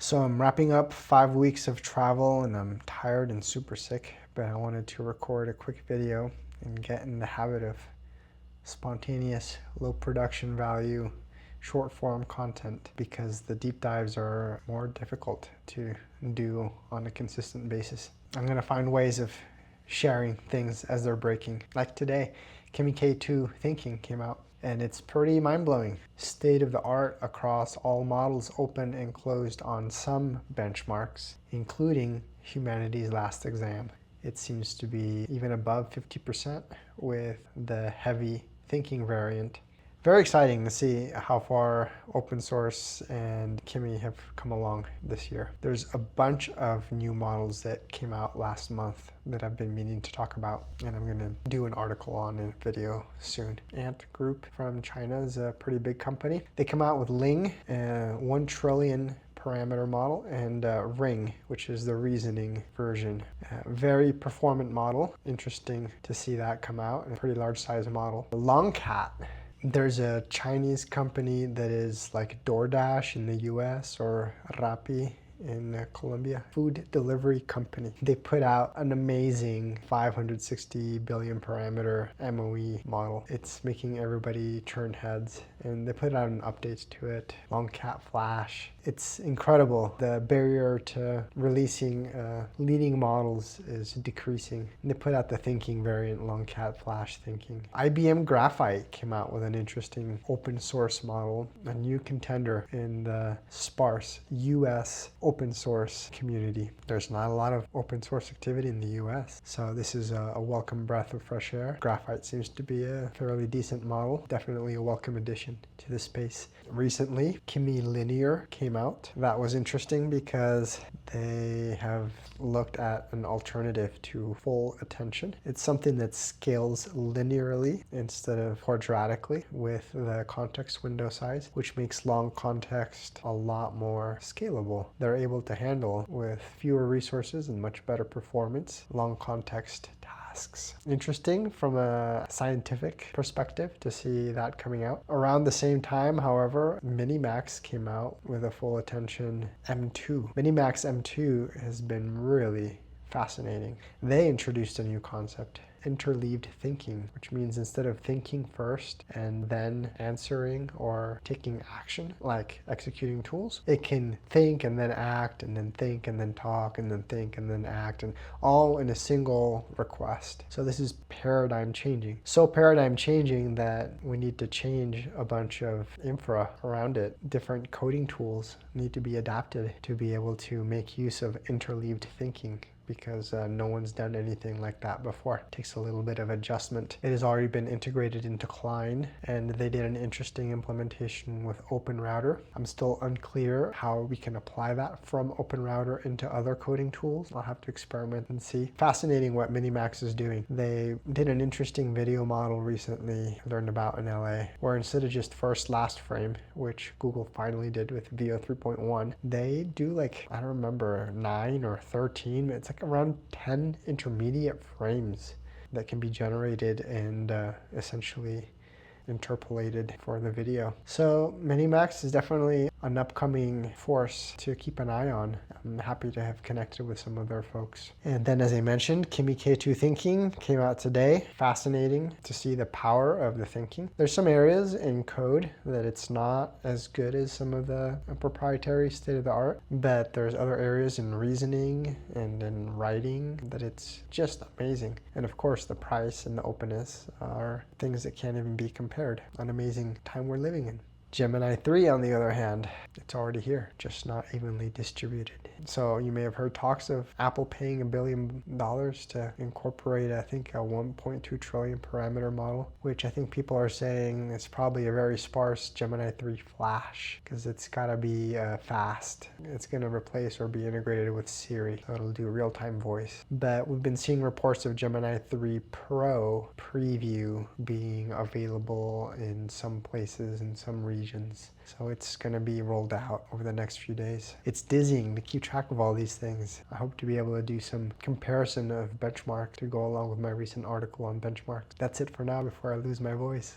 So I'm wrapping up 5 weeks of travel and I'm tired and super sick, but I wanted to record a quick video and get in the habit of spontaneous, low production value, short form content because the deep dives are more difficult to do on a consistent basis. I'm gonna find ways of sharing things as they're breaking. Like today, Kimi K2 Thinking came out. And it's pretty mind-blowing. State of the art across all models, open and closed on some benchmarks, including humanity's last exam. It seems to be even above 50% with the heavy thinking variant. Very exciting to see how far open source and Kimi have come along this year. There's a bunch of new models that came out last month that I've been meaning to talk about, and I'm gonna do an article on in a video soon. Ant Group from China is a pretty big company. They come out with Ling, 1 trillion parameter model, and Ring, which is the reasoning version. Very performant model. Interesting to see that come out, a pretty large size model. Longcat. There's a Chinese company that is like DoorDash in the US or Rappi in Colombia, food delivery company. They put out an amazing 560 billion parameter MOE model. It's making everybody turn heads, and they put out an update to it. Longcat Flash. It's incredible. The barrier to releasing leading models is decreasing. And they put out the thinking variant, Longcat Flash Thinking. IBM Graphite came out with an interesting open source model, a new contender in the sparse US open source community. There's not a lot of open source activity in the US, so this is a welcome breath of fresh air. Graphite seems to be a fairly decent model, definitely a welcome addition to the space. Recently, Kimi Linear came out. That was interesting because they have looked at an alternative to full attention. It's something that scales linearly instead of quadratically with the context window size, which makes long context a lot more scalable. They're able to handle with fewer resources and much better performance long context tasks. Interesting from a scientific perspective to see that coming out. Around the same time, however, Minimax came out with a full attention M2. Minimax M2 has been really fascinating. They introduced a new concept, Interleaved Thinking, which means instead of thinking first and then answering or taking action, like executing tools, it can think and then act and then think and then talk and then think and then act, and all in a single request. So this is paradigm changing. So paradigm changing that we need to change a bunch of infra around it. Different coding tools need to be adapted to be able to make use of interleaved thinking, because no one's done anything like that before. It takes a little bit of adjustment. It has already been integrated into Klein, and they did an interesting implementation with OpenRouter. I'm still unclear how we can apply that from OpenRouter into other coding tools. I'll have to experiment and see. Fascinating what Minimax is doing. They did an interesting video model recently, learned about in LA, where instead of just first last frame, which Google finally did with VO 3.1, they do like, I don't remember, 9 or 13, it's like around 10 intermediate frames that can be generated and essentially interpolated for the video. So Minimax is definitely an upcoming force to keep an eye on. I'm happy to have connected with some of their folks. And then, as I mentioned, Kimi K2 Thinking came out today. Fascinating to see the power of the thinking. There's some areas in code that it's not as good as some of the proprietary state-of-the-art, but there's other areas in reasoning and in writing that it's just amazing. And of course, the price and the openness are things that can't even be compared. An amazing time we're living in. Gemini 3, on the other hand, it's already here, just not evenly distributed. So you may have heard talks of Apple paying $1 billion to incorporate, I think, a 1.2 trillion parameter model, which I think people are saying is probably a very sparse Gemini 3 Flash, because it's got to be fast. It's going to replace or be integrated with Siri, so it'll do real-time voice. But we've been seeing reports of Gemini 3 Pro preview being available in some places, in some regions. So it's going to be rolled out over the next few days. It's dizzying to keep track of all these things. I hope to be able to do some comparison of benchmark to go along with my recent article on benchmark. That's it for now before I lose my voice.